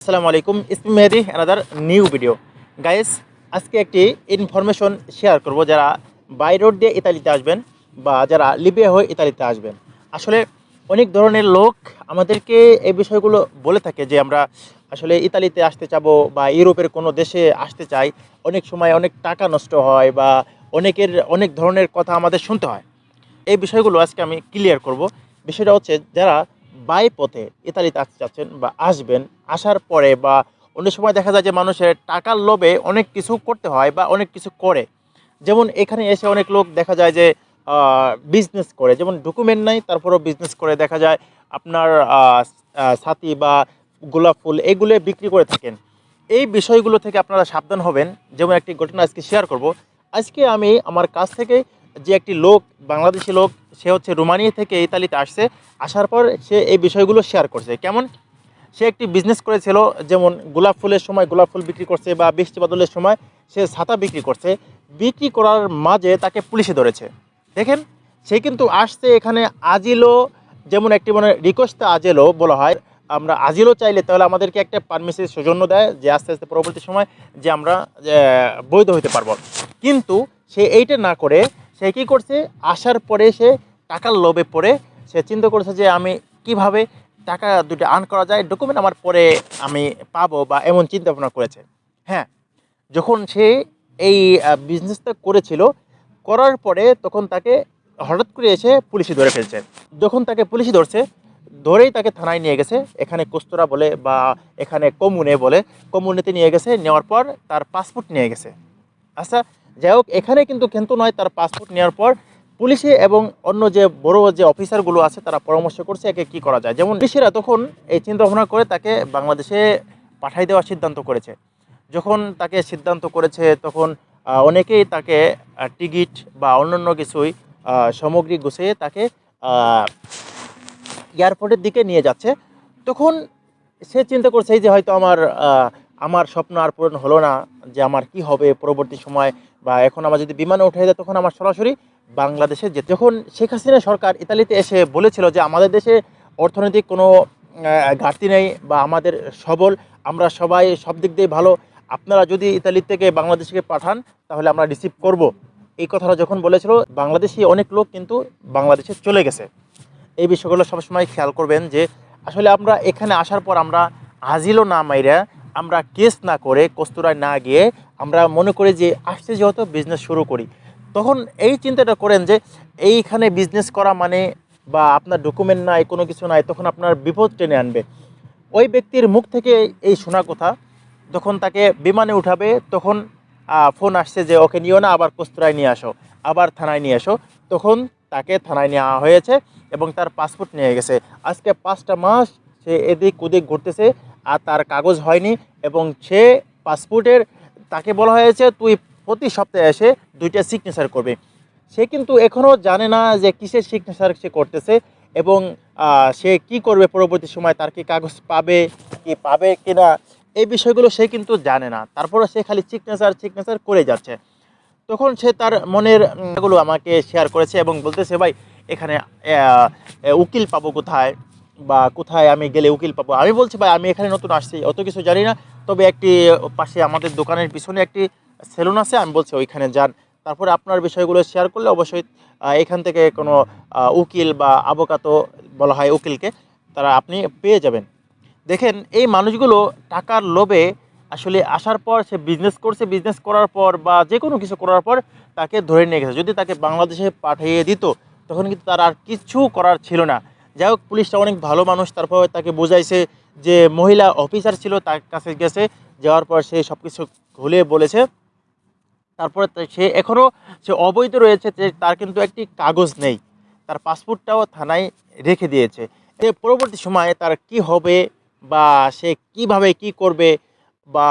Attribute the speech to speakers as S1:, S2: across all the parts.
S1: আসসালামু আলাইকুম, ইসমি মেহেদি another new video. Guys, আজকে একটি ইনফরমেশন শেয়ার করব যারা বাই রোড দিয়ে ইতালিতে আসবেন বা যারা লিবিয়া হয়ে ইতালিতে আসবেন। আসলে অনেক ধরনের লোক আমাদেরকে এই বিষয়গুলো বলে থাকে যে আমরা আসলে ইতালিতে আসতে চাবো বা ইউরোপের কোনো দেশে আসতে চাই। অনেক সময় অনেক টাকা নষ্ট হয় বা অনেক ধরনের কথা আমাদের শুনতে হয়। এই বিষয়গুলো আজকে আমি ক্লিয়ার করব। বিষয়টা হচ্ছে যারা বাই পথে ইতালিতে আসতে চাচ্ছেন বা আসবেন, আসার পরে বা অনেক সময় দেখা যায় যে মানুষের টাকার লোভে অনেক কিছু করতে হয় বা অনেক কিছু করে। যেমন এখানে এসে অনেক লোক দেখা যায় যে বিজনেস করে, যেমন ডকুমেন্ট নাই তারপরেও বিজনেস করে দেখা যায় আপনার ছাতি বা গোলাপ ফুল এগুলো বিক্রি করে থাকেন। এই বিষয়গুলো থেকে আপনারা সাবধান হবেন। যেমন একটি ঘটনা আজকে শেয়ার করব। আজকে আমি আমার কাছ থেকে যে একটি লোক, বাংলাদেশি লোক, সে হচ্ছে রোমানিয়া থেকে ইতালিতে আসছে। আসার পর সে এই বিষয়গুলো শেয়ার করছে। কেমন? সে একটি বিজনেস করেছিল, যেমন গোলাপ ফুলের সময় গোলাপ ফুল বিক্রি করছে বা বৃষ্টি বাদলের সময় সে ছাতা বিক্রি করছে। বিক্রি করার মাঝে তাকে পুলিশে ধরেছে। দেখেন, সে কিন্তু আসছে এখানে আজিলো, যেমন একটি মানে রিকোয়েস্ট আজিলো বলা হয়। আমরা আজিলো চাইলে তাহলে আমাদেরকে একটা পারমিশন সৌজন্য দেয় যে আস্তে আস্তে পরবর্তী সময় যে আমরা বৈধ হতে পারবো। কিন্তু সে এইটা না করে সে কী করছে, আসার পরে সে টাকার লোভে পড়ে সে চিন্তা করছে যে আমি কিভাবে টাকা দুটো আর্ন করা যায়, ডকুমেন্ট আমার পরে আমি পাবো বা এমন চিন্তা ভাবনা করেছে। হ্যাঁ, যখন সে এই বিজনেসটা করেছিল, করার পরে তখন তাকে হঠাৎ করে এসে পুলিশে ধরে ফেলছে। যখন তাকে পুলিশে ধরছে, ধরেই তাকে থানায় নিয়ে গেছে, এখানে কোস্তরা বলে বা এখানে কমুনে বলে, কমুনেতে নিয়ে গেছে। নেওয়ার পর তার পাসপোর্ট নিয়ে গেছে। আচ্ছা, যাই হোক, এখানে কিন্তু নয়, তার পাসপোর্ট নেওয়ার পর পুলিশে এবং অন্য যে বড় যে অফিসারগুলো আছে তারা পরামর্শ করছে একে কী করা যায়। যেমন পুলিশেরা তখন এই চিন্তা ভাবনা করে তাকে বাংলাদেশে পাঠাই দেওয়ার সিদ্ধান্ত করেছে। যখন তাকে সিদ্ধান্ত করেছে তখন অনেকেই তাকে টিকিট বা অন্যান্য কিছুই সামগ্রী গুছিয়ে তাকে এয়ারপোর্টের দিকে নিয়ে যাচ্ছে। তখন সে চিন্তা করছে এই যে হয়তো আমার স্বপ্ন আর পূরণ হলো না, যে আমার কি হবে পরবর্তী সময়, বা এখন আমার যদি বিমানে উঠে যায় তখন আমার সরাসরি বাংলাদেশে যেতে। যখন শেখ হাসিনা সরকার ইতালিতে এসে বলেছিল যে আমাদের দেশে অর্থনৈতিক কোনো ঘাটতি নেই বা আমাদের সবল, আমরা সবাই সব দিক দিয়ে ভালো, আপনারা যদি ইতালি থেকে বাংলাদেশকে পাঠান তাহলে আমরা রিসিভ করব। এই কথাটা যখন বলেছিল, বাংলাদেশি অনেক লোক কিন্তু বাংলাদেশে চলে গেছে। এই বিষয়গুলো সবসময় খেয়াল করবেন যে আসলে আমরা এখানে আসার পর আমরা হাজিলও না মাইরা, আমরা কেস না করে কস্তুরায় না গিয়ে আমরা মনে করি যে আসছে যেহেতু বিজনেস শুরু করি। তখন এই চিন্তাটা করেন যে এইখানে বিজনেস করা মানে বা আপনার ডকুমেন্ট নাই, কোনো কিছু নাই, তখন আপনার বিপদ টেনে আনবে। ওই ব্যক্তির মুখ থেকে এই শোনা কথা, যখন তাকে বিমানে উঠাবে তখন ফোন আসছে যে ওকে নিও না, আবার কস্তুরায় নিয়ে আসো, আবার থানায় নিয়ে আসো। তখন তাকে থানায় নেওয়া হয়েছে এবং তার পাসপোর্ট নিয়ে গেছে। আজকে 5টা মাস সে এদিক ওদিক ঘুরতেছে আর তার কাগজ হয়নি। এবং সে পাসপোর্টের, তাকে বলা হয়েছে তুই প্রতি সপ্তাহে এসে 2টা সিগনেচার করবে। সে কিন্তু এখনও জানে না যে কিসের সিগনেচার সে করতেছে এবং সে কি করবে পরবর্তী সময়, তার কি কাগজ পাবে কি পাবে কিনা, এই বিষয়গুলো সে কিন্তু জানে না। তারপরে সে খালি সিগনেচার সিগনেচার করে যাচ্ছে। তখন সে তার মনের গুলো আমাকে শেয়ার করেছে এবং বলতেছে ভাই এখানে উকিল পাবো কোথায়, বা কোথায় আমি গেলে উকিল পাবো। আমি বলছি ভাই আমি এখানে নতুন আসছি, অত কিছু জানি না, তবে একটি পাশে আমাদের দোকানের পিছনে একটি সেলুন আছে, আমি বলছি ওইখানে যান, তারপরে আপনার বিষয়গুলো শেয়ার করলে অবশ্যই এখান থেকে কোনো উকিল বা আবোকাতো বলা হয় উকিলকে, তারা আপনি পেয়ে যাবেন। দেখেন, এই মানুষগুলো টাকার লোভে আসলে আসার পর সে বিজনেস করছে, বিজনেস করার পর বা যে কোনো কিছু করার পর তাকে ধরে নিয়ে গেছে। যদি তাকে বাংলাদেশে পাঠিয়ে দিত তখন কিন্তু তার আর কিছু করার ছিল না। যাই হোক, পুলিশটা অনেক ভালো মানুষ, তারপরে তাকে বোঝাইছে, যে মহিলা অফিসার ছিল তার কাছে গেছে, যাওয়ার পর সে সব কিছু খুলে বলেছে। তারপরে সে এখনও সে অবৈধ রয়েছে, যে তার কিন্তু একটি কাগজ নেই, তার পাসপোর্টটাও থানায় রেখে দিয়েছে। পরবর্তী সময়ে তার কি হবে বা সে কিভাবে কি করবে বা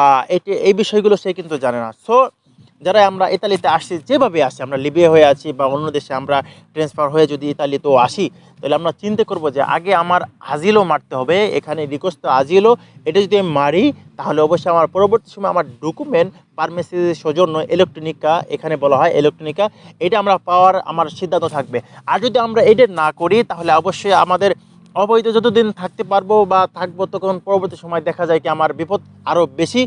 S1: এই বিষয়গুলো সে কিন্তু জানে না। সো যারা আমরা ইতালিতে আসছি, যেভাবে আসি, আমরা লিবিয়া হয়ে আছি বা অন্য দেশে আমরা ট্রান্সফার হয়ে যদি ইতালিতেও আসি, তাহলে আমরা চিন্তা করব যে আগে আমার আজিলও মারতে হবে। এখানে রিকোয়েস্ট আজিলও, এটা যদি আমি মারি তাহলে অবশ্যই আমার পরবর্তী সময় আমার ডকুমেন্ট পারমিসি সৌজন্য ইলেকট্রনিকা, এখানে বলা হয় ইলেকট্রনিকা, এটা আমরা পাওয়ার আমার সিদ্ধান্ত থাকবে। আর যদি আমরা এটা না করি তাহলে অবশ্যই আমাদের অবৈধ যতদিন থাকতে পারবো বা থাকবো, তখন পরবর্তী সময় দেখা যায় কি আমার বিপদ আরও বেশি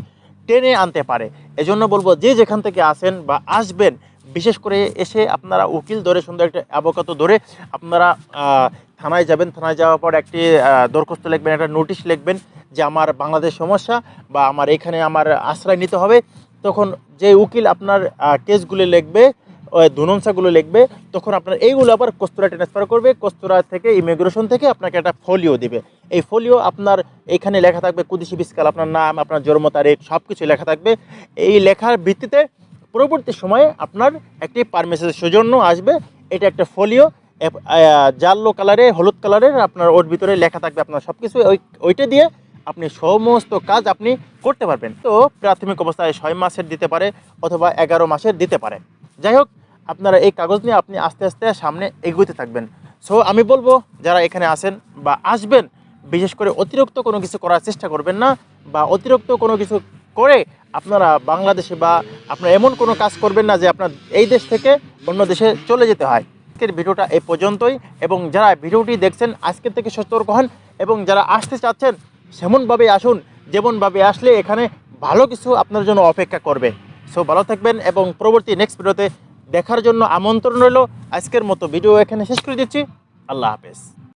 S1: টেনে আনতে পারে। এজন্য বলবো যে যেখান থেকে আসেন বা আসবেন, বিশেষ করে এসে আপনারা উকিল ধরে, সুন্দর একটা অ্যাভোকাতো ধরে আপনারা থানায় যাবেন। থানায় যাওয়ার পর একটি দরখাস্ত লিখবেন, একটা নোটিশ লিখবেন যে আমার বাংলাদেশ সমস্যা বা আমার এখানে আমার আশ্রয় নিতে হবে। তখন যে উকিল আপনার কেসগুলো লিখবে, ধনুংসাগুলো লিখবে, তখন আপনার এইগুলো আবার কস্তুরা ট্রান্সফার করবে। কস্তুরা থেকে ইমিগ্রেশন থেকে আপনাকে একটা ফোলিও দিবে। এই ফোলিও আপনার এখানে লেখা থাকবে কুদিশি বিস্কাল, আপনার নাম, আপনার জন্ম তারিখ, সব কিছু লেখা থাকবে। এই লেখার ভিত্তিতে পরবর্তী সময়ে আপনার একটি পারমিশনের সৌজন্য আসবে। এটা একটা ফোলিও জাল্লো কালারে, হলুদ কালারের, আপনার ওর ভিতরে লেখা থাকবে আপনার সব কিছু। ওইটা দিয়ে আপনি সমস্ত কাজ আপনি করতে পারবেন। তো প্রাথমিক অবস্থায় 6 মাসের দিতে পারে অথবা 11 মাসের দিতে পারে। যাই হোক, আপনারা এই কাগজ নিয়ে আপনি আস্তে আস্তে সামনে এগোতে থাকবেন। সো আমি বলবো যারা এখানে আসেন বা আসবেন, বিশেষ করে অতিরিক্ত কোনো কিছু করার চেষ্টা করবেন না, বা অতিরিক্ত কোনো কিছু করে আপনারা বাংলাদেশে বা আপনারা এমন কোনো কাজ করবেন না যে আপনার এই দেশ থেকে অন্য দেশে চলে যেতে হয়। আজকের ভিডিওটা এই পর্যন্তই, এবং যারা ভিডিওটি দেখছেন আজকের থেকে সতর্ক হন, এবং যারা আসতে চাচ্ছেন সেমনভাবে আসুন যেমনভাবে আসলে এখানে ভালো কিছু আপনার জন্য অপেক্ষা করবে। সো ভালো থাকবেন, এবং পরবর্তী নেক্সট ভিডিওতে দেখার জন্য আমন্ত্রণ রইল। আজকের মতো ভিডিও এখানে শেষ করে দিচ্ছি। আল্লাহ হাফেজ।